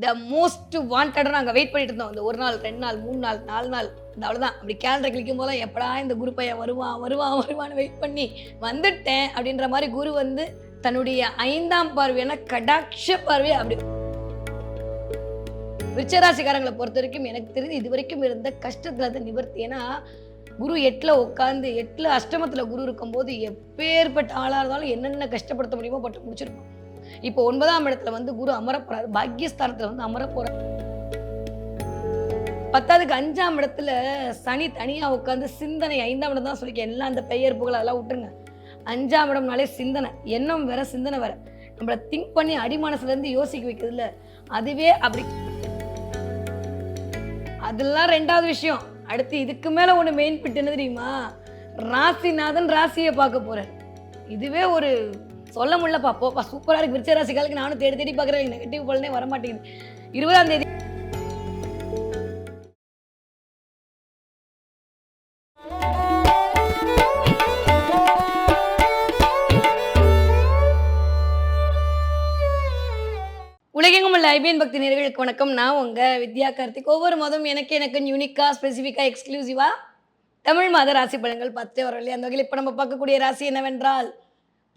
The most வாண்டடாக நாங்கள் wait பண்ணிட்டு இருந்தோம். இந்த 1 நாள் 2 நாள் 3 நாள் 4 நாள் இந்த அவ்வளோதான். அப்படி கேலண்டர் கிளிக்கும் போது எப்படா இந்த குரு பையன் வருவான் வருவான் வருவான்னு வெயிட் பண்ணி வந்துட்டேன் அப்படின்ற மாதிரி குரு வந்து தன்னுடைய 5ஆம் பார்வையான கடாட்ச பார்வை அப்படி விருச்சராசிக்காரங்களை பொறுத்த வரைக்கும் எனக்கு தெரிஞ்சு இது வரைக்கும் இருந்த கஷ்டத்துல அது நிவர்த்தி. ஏன்னா குரு 8ல் உட்காந்து 8ல் அஷ்டமத்தில் குரு இருக்கும்போது எப்பேற்பட்ட ஆளாக இருந்தாலும் என்னென்ன கஷ்டப்படுத்த முடியுமோ பட்டு முடிச்சிருக்கோம். இப்போ 9ஆம் இடத்துல வந்து குரு அமர போறாரு, பாக்கியஸ்தானத்துல வந்து அமர போறாரு. 10க்கு 5ஆம் இடத்துல சனி தனியா உட்காந்து சிந்தனை 5ஆம் இடம் தான் சொல்லிக்க எல்லாம் அந்த பெயர் புகழ் அதெல்லாம் விட்டுருங்க. 5ஆம் இடம்னாலே சிந்தனை, எண்ணம் வேற சிந்தனை வேற, நம்மளை திங்க் பண்ணி அடிமனசுல இருந்து யோசிக்க வைக்கிறதுல அதுவே அப்படி. அதெல்லாம் 2வது விஷயம். அடுத்து இதுக்கு மேல ஒண்ணு மெயின் பிட் என்ன தெரியுமா, ராசிநாதன் ராசியை பார்க்க போறார். இதுவே ஒரு சொல்ல முடியலப்பா, போப்பா சூப்பரா இருக்கு. விருச்ச ராசிக்காலுக்கு நானும் தேடி தேடி பார்க்குறேன், நெகட்டிவ் பலனே வர மாட்டேங்குது. 20ஆம் தேதி உலகெங்கும் உள்ள ஐபிஎன் பக்தி நேயர்களுக்கு வணக்கம். நான் உங்க வித்யா கார்த்திக். ஒவ்வொரு மாதம் எனக்கு யூனிக்கா ஸ்பெசிஃபிக்கா எக்ஸ்க்ளூசிவா தமிழ் மாத ராசி பலன்கள் பார்த்தே வரோம் இல்லையா. அந்த வகையில் இப்போ நம்ம பார்க்கக்கூடிய ராசி என்னவென்றால்,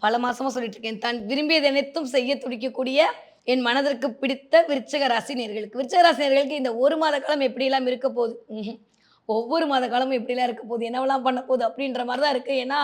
பல மாசமா சொல்லிட்டு இருக்கேன், தான் விரும்பியது அனைத்தும் செய்ய துடிக்கக்கூடிய என் மனதிற்கு பிடித்த விருச்சக ராசி நேயர்களுக்கு. விருச்சக ராசி நேயர்களுக்கு இந்த ஒரு மாத காலம் எப்படியெல்லாம் இருக்க போகுது, ஒவ்வொரு மாத காலமும் எப்படிலாம் இருக்க போகுது, என்னவெல்லாம் பண்ண போகுது அப்படின்ற மாதிரி தான் இருக்குது. ஏன்னா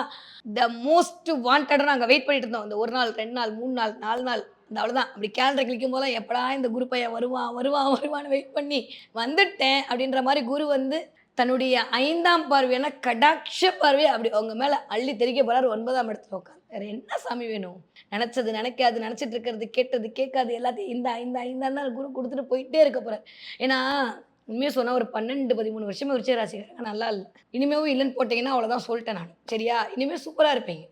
த மோஸ்ட் வாண்டடாக நாங்கள் வெயிட் பண்ணிட்டு இருந்தோம். இந்த 1 நாள் 2 நாள் 3 நாள் 4 நாள் இந்த அவ்வளோதான். அப்படி கேலண்டர் கிளிக்கும் போது எப்படா இந்த குரு பையன் வருவான் வருவான் வருவான்னு வெயிட் பண்ணி வந்துட்டேன் அப்படின்ற மாதிரி குரு வந்து தன்னுடைய 5ஆம் பார்வையான கடாட்ச பார்வை அப்படி அவங்க மேலே அள்ளி தெளிக்க போறாரு. 9ஆம் இடத்துல உட்காந்து வேற என்ன சாமி வேணும், நினச்சது நினைக்காது, நினச்சிட்டு இருக்கிறது கேட்டது கேட்காது எல்லாத்தையும் இந்த குரு கொடுத்துட்டு போயிட்டே இருக்க போறாரு. ஏன்னா உண்மையாக சொன்னால் ஒரு 12-13 வருஷமே விருச்சிக ராசிக்காரங்க நல்லா இல்லை. இனிமேவும் இல்லைன்னு போட்டிங்கன்னா அவ்வளோதான் சொல்லிட்டேன் நான். சரியா, இனிமேல் சூப்பராக இருப்பீங்க.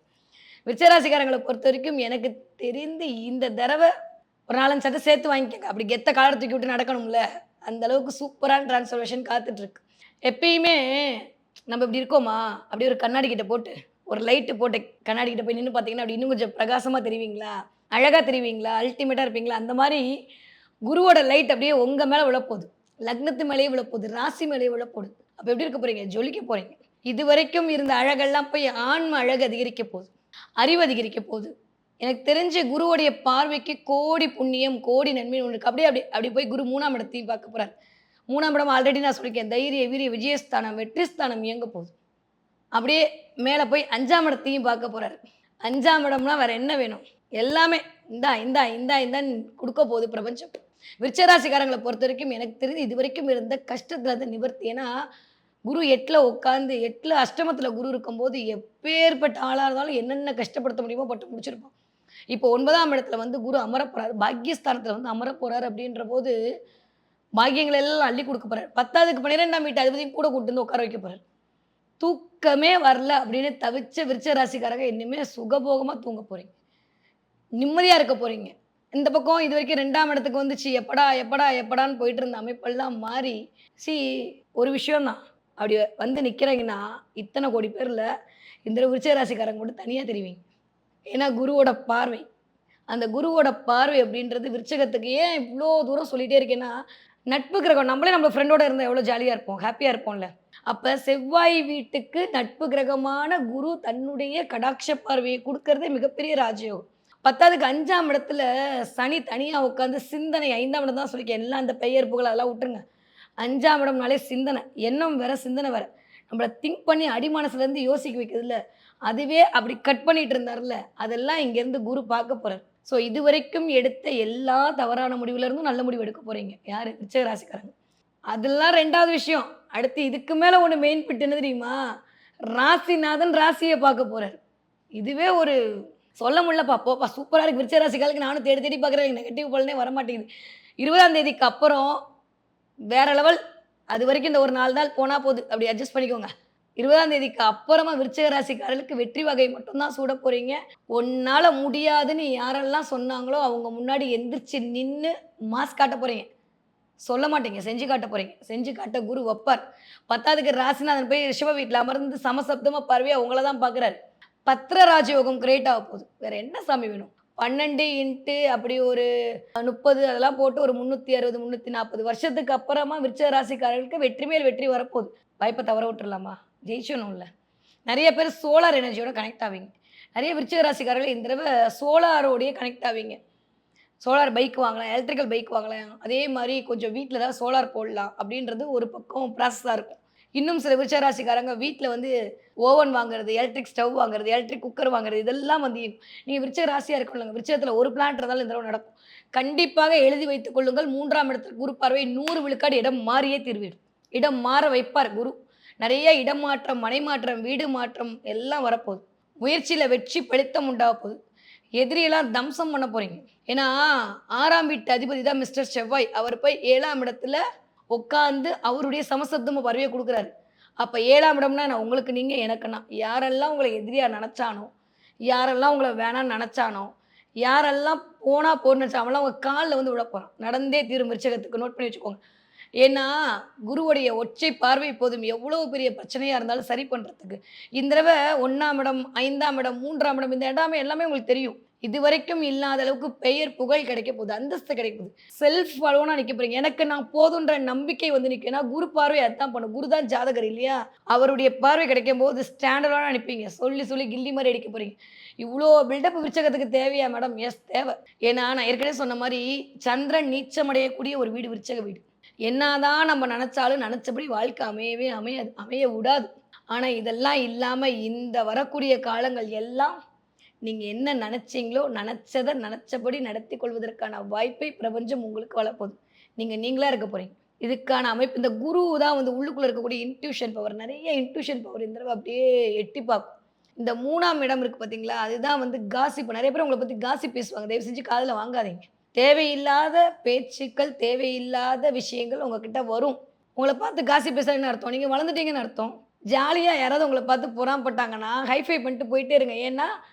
விருச்சிக ராசிக்காரங்களை பொறுத்த வரைக்கும் எனக்கு தெரிந்து இந்த தடவை ஒரு 4-5 சட்டை சேர்த்து வாங்கிக்கங்க. அப்படி கெத்த காலர் தூக்கி விட்டு நடக்கணும்ல, அந்த அளவுக்கு சூப்பரான டிரான்ஸ்ஃபர்மேஷன் காத்துட்ருக்கு. எப்பயுமே நம்ம இப்படி இருக்கோமா, அப்படியே ஒரு கண்ணாடி கிட்ட போட்டு ஒரு லைட்டு போட்டு கண்ணாடி கிட்ட போய் நின்று பார்த்தீங்கன்னா அப்படி இன்னும் கொஞ்சம் பிரகாசமாக தெரிவிங்களா, அழகாக தெரிவிங்களா, அல்டிமேட்டாக இருப்பீங்களா. அந்த மாதிரி குருவோட லைட் அப்படியே உங்கள் மேலே விழப்போகுது, லக்னத்து மேலேயே விழப்போகுது, ராசி மேலேயே விழப்போகுது. அப்போ எப்படி இருக்க போகிறீங்க, ஜொலிக்க போகிறீங்க. இது வரைக்கும் இருந்த அழகெல்லாம் போய் ஆன்ம அழகு அதிகரிக்க போகுது, அறிவு அதிகரிக்க போகுது. எனக்கு தெரிஞ்ச குருவோடைய பார்வைக்கு கோடி புண்ணியம் கோடி நன்மை ஒன்று இருக்கு. அப்படியே அப்படி அப்படி போய் குரு 3ஆம் இடத்தையும் பார்க்க போகிறார். 3ஆம் இடம் ஆல்ரெடி நான் சொல்லியிருக்கேன், தைரிய வீரிய விஜயஸ்தானம் வெற்றி ஸ்தானம் இயங்க போகுது. அப்படியே மேலே போய் 5ஆம் இடத்தையும் பார்க்க போகிறாரு. 5ஆம் இடம்னா வேறு என்ன வேணும், எல்லாமே இந்தான்னு கொடுக்க போகுது பிரபஞ்சம். விருச்சராசிக்காரங்களை பொறுத்த வரைக்கும் எனக்கு தெரிஞ்சு இது வரைக்கும் இருந்த கஷ்டத்துல அது நிவர்த்தி. ஏன்னா குரு 8ல் உட்காந்து 8ல் அஷ்டமத்தில் குரு இருக்கும்போது எப்பேற்பட்ட ஆளாக இருந்தாலும் என்னென்ன கஷ்டப்படுத்த முடியுமோ பட்டு முடிச்சிருப்போம். இப்போ 9ஆம் இடத்துல வந்து குரு அமர போகிறாரு, பாக்கியஸ்தானத்தில் வந்து அமர போகிறாரு. அப்படின்ற போது பாக்கியங்கள் எல்லாம் அள்ளி கொடுக்க போகிறார். 10க்கு 12ஆம் வீட்டு அதிபதியும் கூட கூட்டு வந்து உட்கார வைக்க போகிறார். தூக்கமே வரல அப்படின்னு தவிச்ச விருச்சிக ராசிக்காரங்க இனிமேல் சுகபோகமாக தூங்க போகிறீங்க, நிம்மதியாக இருக்க போகிறீங்க. இந்த பக்கம் இது வரைக்கும் 2ஆம் இடத்துக்கு வந்துச்சு, எப்படான்னு போயிட்டு இருந்த அமைப்பெல்லாம் மாறி ஒரு விஷயம்தான் அப்படி வந்து நிற்கிறீங்கன்னா இத்தனை கோடி பேரில் இந்த விருச்சிக ராசிக்காரங்க மட்டும் தனியாக தெரிவிங்க. ஏன்னா குருவோட பார்வை, அந்த குருவோட பார்வை அப்படின்றது விருச்சிகத்துக்கு ஏன் இவ்வளோ தூரம் சொல்லிகிட்டே இருக்கேன்னா, நட்பு கிரகம் நம்மளே நம்ம ஃப்ரெண்டோட இருந்தால் எவ்வளோ ஜாலியாக இருப்போம், ஹாப்பியாக இருப்போம்ல. அப்போ செவ்வாய் வீட்டுக்கு நட்பு கிரகமான குரு தன்னுடைய கடாட்ச பார்வையை கொடுக்கறதே மிகப்பெரிய ராஜயோகம். 10க்கு 5ஆம் இடத்துல சனி தனியாக உட்காந்து சிந்தனை 5ஆம் இடம் தான் சொல்லிக்க எல்லாம் அந்த பெயர் புகழ் அதெல்லாம் விட்டுருங்க. 5ஆம் இடம்னாலே சிந்தனை, எண்ணம் வேற சிந்தனை வேற, நம்மளை திங்க் பண்ணி அடிமனசுலேருந்து யோசிக்க வைக்கிறதுல அதுவே அப்படி கட் பண்ணிட்டு இருந்தார்ல, அதெல்லாம் இங்கேருந்து குரு பார்க்க போகிறார். ஸோ இது வரைக்கும் எடுத்த எல்லா தவறான முடிவுலேருந்தும் நல்ல முடிவு எடுக்க போகிறீங்க. யார், விருச்சிக ராசிக்காரங்க. அதெல்லாம் 2வது விஷயம். அடுத்து இதுக்கு மேலே ஒன்று மெயின் பிட் என்ன தெரியுமா, ராசிநாதன் ராசியை பார்க்க போகிறார். இதுவே ஒரு சொல்ல முடியலப்பா, போப்பா சூப்பராக இருக்குது. விருச்சிக ராசிக்காலுக்கு நானும் தேடி தேடி பார்க்குறேன், நெகட்டிவ் பலனே வர மாட்டேங்குது. 20ஆம் தேதிக்கு அப்புறம் வேற லெவல். அது வரைக்கும் இந்த ஒரு 4 நாள் போனால் போகுது, அப்படி அட்ஜஸ்ட் பண்ணிக்கோங்க. 20ஆம் தேதிக்கு அப்புறமா விருச்சிக ராசிக்காரர்களுக்கு வெற்றி வகை மட்டும்தான் சூட போகிறீங்க. உன்னால் முடியாதுன்னு யாரெல்லாம் சொன்னாங்களோ அவங்க முன்னாடி எந்திரிச்சு நின்று மாஸ் காட்ட போகிறீங்க. சொல்ல மாட்டீங்க, செஞ்சு காட்ட போகிறீங்க. செஞ்சு காட்ட குரு வைப்பார். 10க்கு ராசிநாதன் போய் ரிஷப வீட்டில் அமர்ந்து சமசப்தமாக பார்வையாக உங்களை தான் பார்க்குறாரு. பத்திர ராஜயோகம் கிரியேட் ஆக போகுது. வேற என்ன சாமி வேணும், 12 இன்ட்டு அப்படி ஒரு 30 அதெல்லாம் போட்டு ஒரு 360, 340 வருஷத்துக்கு அப்புறமா விருச்சிக ராசிக்காரர்களுக்கு வெற்றி மேல் வெற்றி வரப்போகுது. வாய்ப்ப தவற விட்டுறலாமா? ஜெயிச்சணும்ல. நெறைய பேர் சோலார் எனர்ஜியோட கனெக்ட் ஆவீங்க. நெறைய விருச்சிக ராசிக்காரர்கள் இந்த தடவ சோலாரோடயே கனெக்ட் ஆவீங்க. சோலார் பைக் வாங்கலாம், எலக்ட்ரிக்கல் பைக் வாங்கலாம். அதே மாரி கொஞ்சம் வீட்ல ஏதாவது சோலார் போடலாம் அப்படின்றது ஒரு பக்கம் ப்ராசஸா இருக்கும். இன்னும் சில விருச்சிக ராசிக்காரங்க வீட்ல வந்து ஓவன் வாங்குறது, எலக்ட்ரிக் ஸ்டவ் வாங்குறது, எலக்ட்ரிக் குக்கர் வாங்குறது இதெல்லாம் வந்து நீங்க விருச்சிக ராசியா இருக்கணும்லங்க. விருச்சிகத்துல ஒரு பிளான்ட் இருந்தாலும் இந்த தடவ நடக்கும். கண்டிப்பாக எழுதி வைத்துக் கொள்ளுங்கள். 3ஆம் இடத்திற்கு குரு பார்வை 100 விழுக்காடு இடம் மாறியே தீர்வீர். இடம் மாற வைப்பார் குரு. நெறைய இடம் மாற்றம், மனை மாற்றம், வீடு மாற்றம் எல்லாம் வரப்போகுது. முயற்சியில வெற்றி பலித்தம் உண்டாகப் போகுது. எதிரியெல்லாம் தம்சம் பண்ண போறீங்க. ஏன்னா 6ஆம் வீட்டு அதிபதி தான் மிஸ்டர் செவ்வாய். அவர் போய் 7ஆம் இடத்துல உட்கார்ந்து அவருடைய சமசப்தம பார்வைய குடுக்குறாரு. அப்ப 7ஆம் இடம்னா என்ன? உங்களுக்கு நீங்க, எனக்கு நான். யாரெல்லாம் உங்கள எதிரியா நெனச்சானோ, யாரெல்லாம் உங்கள வேணான்னு நெனச்சானோ, யாரெல்லாம் போனா போன்னு நெனச்சானோ அவன்லாம் உங்க கால்ல வந்து விழப்போறான். நடந்தே தீரும் விருச்சகத்துக்கு நோட் பண்ணி வச்சுக்கோங்க. ஏன்னா, குருவுடைய ஒற்றை பார்வை போதும் எவ்வளவு பெரிய பிரச்சனையா இருந்தாலும் சரி பண்றதுக்கு. இந்த தடவ 1ஆம் இடம், 5ஆம் இடம், 3ஆம் இடம் இந்த இடமே எல்லாமே உங்களுக்கு தெரியும். இதுவரைக்கும் இல்லாத அளவுக்கு பெயர், புகழ் கிடைக்க போகுது. அந்தஸ்து கிடைக்க போகுது. செல்ஃப் அலோனா நிக்க போறீங்க. எனக்கு நான் போதுன்ற நம்பிக்கை வந்து நிக்கும். ஏன்னா, குரு பார்வை அதான் பண்ணும். குரு தான் ஜாதகர் இல்லையா? அவருடைய பார்வை கிடைக்கும்போது ஸ்டாண்டர்டா நிப்பீங்க. சொல்லி சொல்லி கில்லி மாரி அடிக்க போறீங்க. இவ்ளோ பில்டப் விருச்சகத்துக்கு தேவையா மேடம்? எஸ் தேவை. ஏன்னா, நான் ஏற்கனவே சொன்ன மாரி சந்திரன் நீச்சம் அடையக்கூடிய ஒரு வீடு விருச்சக வீடு. என்னதான் நம்ம நெனச்சாலும் நெனச்சபடி வாழ்க்கை அமையவே அமையாது. அமைய விடாது. ஆனா, இதெல்லாம் இல்லாம இந்த வரக்கூடிய காலங்கள் எல்லாம் நீங்க என்ன நெனச்சீங்களோ, நெனச்சத நெனச்சபடி நடத்திக் கொள்வதற்கான வாய்ப்பை பிரபஞ்சம் உங்களுக்கு வழப்போது. நீங்க நீங்களா இருக்க போறீங்க. இதுக்கான அமைப்பு இந்த குரு தான் வந்து உள்ளுக்குள்ள இருக்கக்கூடிய இன்ட்யூஷன் பவர். நெறைய இன்ட்யூஷன் பவர் இந்த தடவ அப்படியே எட்டி பார்க்கும். இந்த 3ஆம் இடம் இருக்கு பார்த்தீங்களா? அதுதான் வந்து காசிப். நெறைய பேர் உங்கள பத்தி காசிப் பேசுவாங்க. தயவு செஞ்சு காதுல வாங்காதீங்க. தேவையில்லாத பேச்சுக்கள், தேவையில்லாத விஷயங்கள் உங்ககிட்ட வரும். உங்கள பார்த்து காசிப் பேசுறாங்கன்னு அர்த்தம். நீங்க வளர்ந்துட்டீங்கன்னு அர்த்தம். ஜாலியா யாராவது உங்கள பார்த்து பொறாமப்பட்டாங்கன்னா, ஹைஃபை பண்ணிட்டு போயிட்டே இருங்க. ஏன்னா,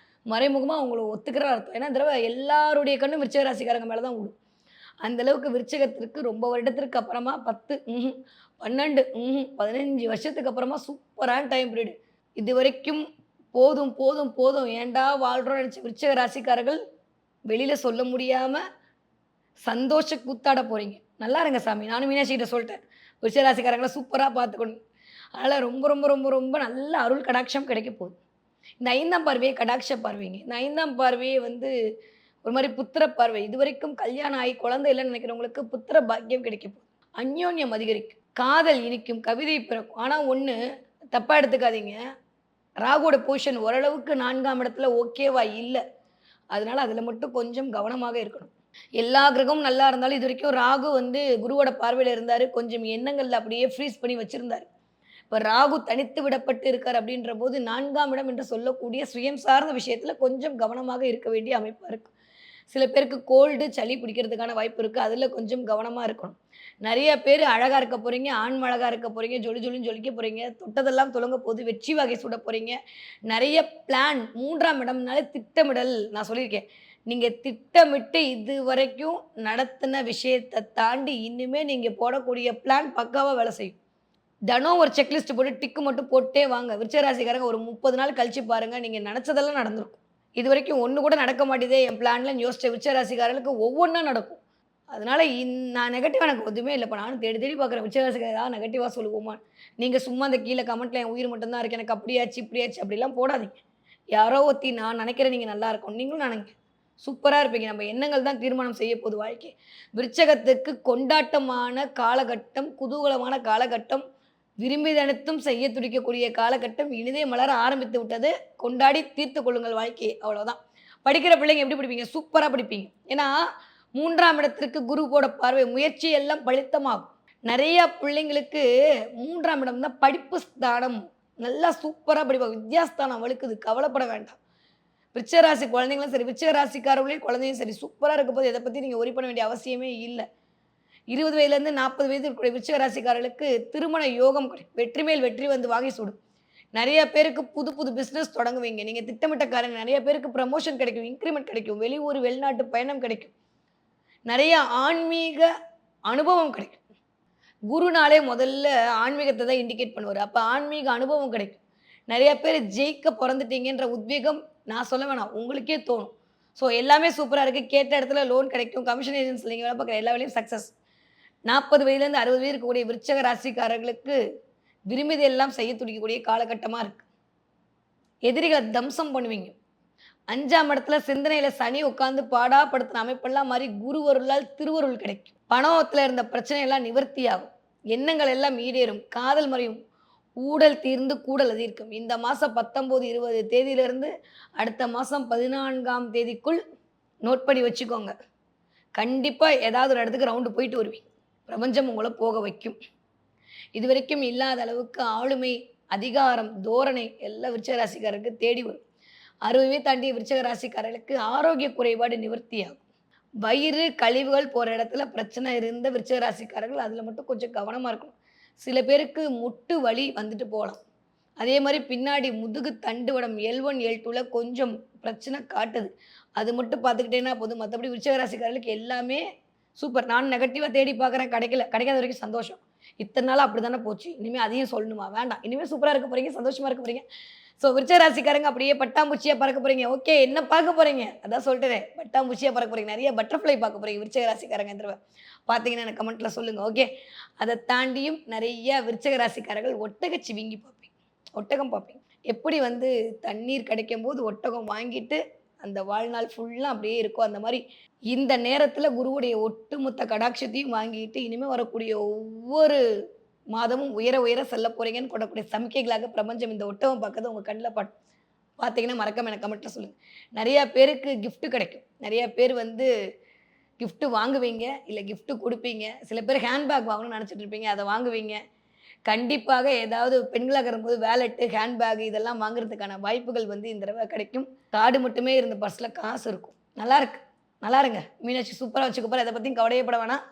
மறைமுகமா உங்கள ஒத்துக்கிற அர்த்தம். ஏன்னா, இந்த தடவ எல்லாருடைய கண்ணும் விருச்சிக ராசிக்காரங்க மேல தான் விழும். அந்த அளவுக்கு விருச்சிகத்திற்கு ரொம்ப வருடத்திற்கு அப்புறமா 10 12 15 வருஷத்துக்கு அப்புறமா சூப்பரான டைம் பீரியட். இதுவரைக்கும் போதும், போதும், போதும் ஏன்டா வாழ்றோம்னு நெனச்ச விருச்சிக ராசிக்காரர்கள் வெளியில சொல்ல முடியாம சந்தோஷ கூத்தாட போறீங்க. நல்லா இருங்க சாமி. நானும் மீனாட்சி கிட்ட சொல்ட்டேன். விருச்சிக ராசிக்காரங்கள சூப்பரா பார்த்துக்கணும். அதனால ரொம்ப, ரொம்ப, ரொம்ப, ரொம்ப நல்ல அருள் கடாட்சம் கிடைக்க போகுது. இந்த 5ஆம் பார்வையே கடாட்ச பார்வைங்க. இந்த 5ஆம் பார்வையே வந்து ஒரு மாரி புத்திர பார்வை. இதுவரைக்கும் கல்யாணம் ஆகி குழந்தை இல்லன்னு நெனைக்கிறவங்களுக்கு புத்திர பாக்கியம் கிடைக்க போகுது. அந்யோன்யம் அதிகரிக்கும். காதல் இனிக்கும். கவிதை பிறக்கும். ஆனா ஒண்ணு தப்பா எடுத்துக்காதீங்க. ராகுவோட பொசிஷன் ஓரளவுக்கு 4ஆம் இடத்துல ஓகேவா இல்ல. அதனால அதுல மட்டும் கொஞ்சம் கவனமாக இருக்கணும். எல்லா கிரகமும் நல்லா இருந்தாலும் இதுவரைக்கும் ராகு வந்து குருவோட பார்வையில இருந்தாரு. கொஞ்சம் எண்ணங்கள்ல அப்படியே ஃப்ரீஸ் பண்ணி வச்சிருந்தாரு. இப்ப ராகு தனித்து விடப்பட்டு இருக்கார் அப்படின்றபோது 4ஆம் இடம் என்று சொல்லக்கூடிய சுயம் சார்ந்த விஷயத்துல கொஞ்சம் கவனமாக இருக்க வேண்டிய அமைப்பா இருக்கு. சில பேருக்கு கோல்டு, சளி பிடிக்கிறதுக்கான வாய்ப்பு இருக்கு. அதுல கொஞ்சம் கவனமா இருக்கணும். நெறைய பேரு அழகா இருக்க போறீங்க, ஆண்ம அழகா இருக்க போறீங்க, ஜொலி ஜொலின்னு ஜொலிக்க போறீங்க, தொட்டதெல்லாம் துலங்க போகுது, வெற்றி வாகை சூட போறீங்க. நெறைய பிளான் 3ஆம் இடம்னாலே திட்டமிடல் நான் சொல்லியிருக்கேன். நீங்க திட்டமிட்டு இதுவரைக்கும் நடத்தின விஷயத்த தாண்டி இனிமே நீங்க போடக்கூடிய பிளான் பக்காவா வேலை செய்யும். தினம் ஒரு செக்லிஸ்ட் போட்டு டிக் மட்டும் போட்டே வாங்க. விருச்சிக ராசிக்காரங்க ஒரு 30 நாள் கழிச்சு பாருங்க, நீங்க நெனச்சதெல்லாம் நடந்திருக்கும். இதுவரைக்கும் ஒண்ணு கூட நடக்க மாட்டேதே என் பிளான்லன்னு யோசிச்ச விருச்சிக ராசிக்காரர்களுக்கு ஒவ்வொன்னா நடக்கும். அதனால நான் நெகட்டிவா எனக்கு எதுவுமே இல்லப்பா. நானும் தேடி தேடி பார்க்குறேன். விருச்சிக ராசிக்காரர் ஏதாவது நெகட்டிவா சொல்லுவோமான்னு. நீங்க சும்மா அந்த கீழ கமெண்ட்ல என் உயிர் மட்டும் தான் இருக்கு. எனக்கு அப்படியாச்சு, இப்படியாச்சு அப்படிலாம் போடாதீங்க. யாரோ ஒருத்தி நான் நெனைக்கிறேன் நீங்க நல்லா இருக்கணும். நீங்களும் நெனைங்க. சூப்பரா இருப்பீங்க. நம்ம எண்ணங்கள் தான் தீர்மானம் செய்ய போது வாழ்க்கை. விருச்சகத்துக்கு கொண்டாட்டமான காலகட்டம், குதூகலமான காலகட்டம், விரும்பியதனைத்தும் செய்ய துடிக்கக்கூடிய காலகட்டம் இனிதே மலர ஆரம்பித்து விட்டது. கொண்டாடி தீர்த்துக் கொள்ளுங்கள் வாழ்க்கையை. அவ்வளோதான். படிக்கிற பிள்ளைங்க எப்படி படிப்பீங்க? சூப்பரா படிப்பீங்க. ஏன்னா 3ஆம் இடத்திற்கு குருவோட பார்வை முயற்சி எல்லாம் பலித்தமாகும். நெறைய பிள்ளைங்களுக்கு 3ஆம் இடம் தான் படிப்பு ஸ்தானம். நல்லா சூப்பரா படிப்பாங்க. வித்யாஸ்தானம் வலுக்குது. கவலைப்பட வேண்டாம். விருச்சிக ராசி குழந்தைங்களும் சரி, விருச்சிக ராசிக்காரர்களே குழந்தையும் சரி, சூப்பரா இருக்கும்போது எத பத்தி நீங்க வொரி பண்ண வேண்டிய அவசியமே இல்ல. 20 வயதிலேருந்து 40 வயது இருக்கக்கூடிய விருச்சிக ராசிக்காரர்களுக்கு திருமண யோகம் கிடைக்கும். வெற்றி மேல் வெற்றி வந்து வாகை சூடும். நெறைய பேருக்கு புது புது பிசினஸ் தொடங்குவீங்க. நீங்க திட்டமிட்ட காரியம் நெறைய பேருக்கு ப்ரமோஷன் கிடைக்கும், இன்கிரிமென்ட் கிடைக்கும், வெளியூர், வெளிநாட்டு பயணம் கிடைக்கும். நெறைய ஆன்மீக அனுபவம் கிடைக்கும். குருனாலே முதல்ல ஆன்மீகத்த தான் இண்டிகேட் பண்ணுவாரு. அப்ப ஆன்மீக அனுபவம் கிடைக்கும். நெறைய பேர் ஜெயிக்க பொறந்துட்டீங்கன்ற உத்வேகம் நான் சொல்ல வேணாம். உங்களுக்கே தோணும். ஸோ எல்லாமே சூப்பரா இருக்கு. கேட்ட இடத்துல லோன் கிடைக்கும். கமிஷன் ஏஜென்ட்ஸ்ல நீங்க வேலை பார்க்குற எல்லா வேலையும் சக்சஸ். 40 வயதிலேருந்து 60 வயது இருக்கக்கூடிய விருச்சக ராசிக்காரர்களுக்கு விரும்பியது எல்லாம் செய்ய துடிக்கக்கூடிய காலகட்டமா இருக்கு. எதிரிகளை தம்சம் பண்ணுவீங்க. 5ஆம் இடத்துல சிந்தனையில சனி உட்கார்ந்து பாடாப்படுத்தின அமைப்பெல்லாம் மாறி குருவருளால் திருவருள் கிடைக்கும். பணத்துல இருந்த பிரச்சனை எல்லாம் நிவர்த்தியாகும். எண்ணங்கள் எல்லாம் ஈடேறும். காதல் மறையும். ஊடல் தீர்ந்து கூடல் அதிர்க்கும். இந்த மாசம் 19, 20 தேதியிலிருந்து அடுத்த மாசம் 14ஆம் தேதிக்குள் நோட் பண்ணி வச்சுக்கோங்க. கண்டிப்பா ஏதாவது ஒரு இடத்துக்கு ரவுண்டு போயிட்டு வருவீங்க. பிரபஞ்சம் உங்கள போக வைக்கும். இதுவரைக்கும் இல்லாத அளவுக்கு ஆளுமை, அதிகாரம், தோரணை எல்லாம் விருச்சிக ராசிக்காரருக்கு தேடி வரும். 60 தாண்டிய விருச்சிக ராசிக்காரர்களுக்கு ஆரோக்கிய குறைபாடு நிவர்த்தியாகும். வயிறு, கழிவுகள் போற இடத்துல பிரச்சனை இருந்த விருச்சிக ராசிக்காரர்கள் அதில மட்டும் கொஞ்சம் கவனமா இருக்கணும். சில பேருக்கு முட்டு வலி வந்துட்டு போகலாம். அதே மாரி பின்னாடி முதுகு தண்டுவடம் L1, L2ல கொஞ்சம் பிரச்சனை காட்டுது. அது மட்டும் பார்த்துக்கிட்டேன்னா போதும். மத்தபடி விருச்சிக ராசிக்காரர்களுக்கு எல்லாமே சூப்பர். நானும் நெகட்டிவா தேடி பார்க்குறேன் கிடைக்கல. கிடைக்காத வரைக்கும் சந்தோஷம். இத்தன நாளா அப்படிதானே போச்சு. இனிமே அதையும் சொல்லணுமா? வேண்டாம். இனிமே சூப்பரா இருக்க போறீங்க. சந்தோஷமா இருக்க போறீங்க. ஸோ விருச்சிக ராசிக்காரங்க அப்படியே பட்டாம்பூச்சியா பறக்க போறீங்க. ஓகே என்ன பார்க்க போறீங்க? அதான் சொல்லிட்டேனே. பட்டாம்பூச்சியா பறக்க போறீங்க. நெறைய பட்டர்ஃப்ளை பார்க்க போறீங்க விருச்சிக ராசிக்காரங்க இந்த தடவ. பார்த்தீங்கன்னா எனக்கு கமெண்ட்ல சொல்லுங்க. ஓகே. அத தாண்டியும் நெறைய விருச்சிக ராசிக்காரர்கள் ஒட்டகச்சிவிங்கி பார்ப்பீங்க. ஒட்டகம் பார்ப்பீங்க. எப்படி வந்து தண்ணீர் கிடைக்கும்போது ஒட்டகம் வாங்கிட்டு அந்த வாழ்நாள் ஃபுல்லா அப்படியே இருக்கும். அந்த மாரி இந்த நேரத்தில குருவுடைய ஒட்டுமொத்த கடாட்சத்தையும் வாங்கிட்டு இனிமே வரக்கூடிய ஒவ்வொரு மாதமும் உயர உயர செல்ல போறீங்கன்னு கொள்ளக்கூடிய சமிக்கைகளாக பிரபஞ்சம் இந்த ஒட்டகம் பார்க்கறது உங்க கண்ல பார்த்தீங்கன்னா மறக்காம எனக்கு கமெண்ட்ல சொல்லுங்க. நெறைய பேருக்கு கிஃப்ட் கிடைக்கும். நெறைய பேர் வந்து கிஃப்ட் வாங்குவீங்க, இல்ல கிஃப்ட் குடுப்பீங்க. சில பேர் ஹேண்ட்பேக் வாங்கணும்னு நெனச்சிட்டு இருப்பீங்க. அத வாங்குவீங்க. கண்டிப்பாக ஏதாவது பெண்களா இருக்கும்போது வேலெட்டு, ஹேண்ட்பேக் இதெல்லாம் வாங்குறதுக்கான வாய்ப்புகள் வந்து இந்த தடவ கிடைக்கும். கார்டு மட்டுமே இருந்த பர்ஸ்ல காசு இருக்கும். நல்லாருக்கு. நல்லா இருங்க. மீனாட்சி சூப்பரா வச்சுக்க போறா. எத பத்தியும் கவலையே பட வேணாம்.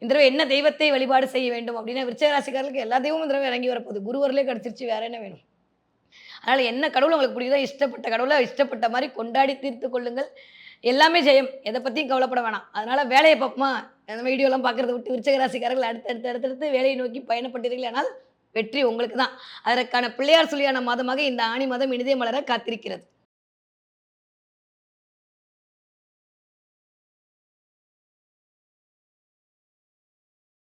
இந்த தடவ என்ன தெய்வத்தை வழிபாடு செய்ய வேண்டும் அப்டின்னா, விருச்சிக ராசிக்காரர்களுக்கு எல்லா தெய்வமும் இந்த தடவ இறங்கி வரப்போகுது. குருவருளே கிடைச்சிருச்சு. வேற என்ன வேணும்? அதனால என்ன கடவுள் உங்களுக்கு பிடிக்குதோ, இஷ்டப்பட்ட கடவுள இஷ்டப்பட்ட மாரி கொண்டாடி தீர்த்துக் கொள்ளுங்கள். எல்லாமே ஜெயம். எத பத்தியும் கவலைப்பட வேணாம். அதனால வேலைய பார்ப்போமா, அந்த வீடியோலாம் பார்க்கறத விட்டு விருச்சிக ராசிக்காரர்கள் அடுத்தடுத்து வேலையை நோக்கி பயணப்பட்டீர்களானால் வெற்றி உங்களுக்கு தான். அதற்கான பிள்ளையார் சொல்லியான மாதமாக இந்த ஆனி மாதம் இனிதே மலர காத்திருக்கிறது.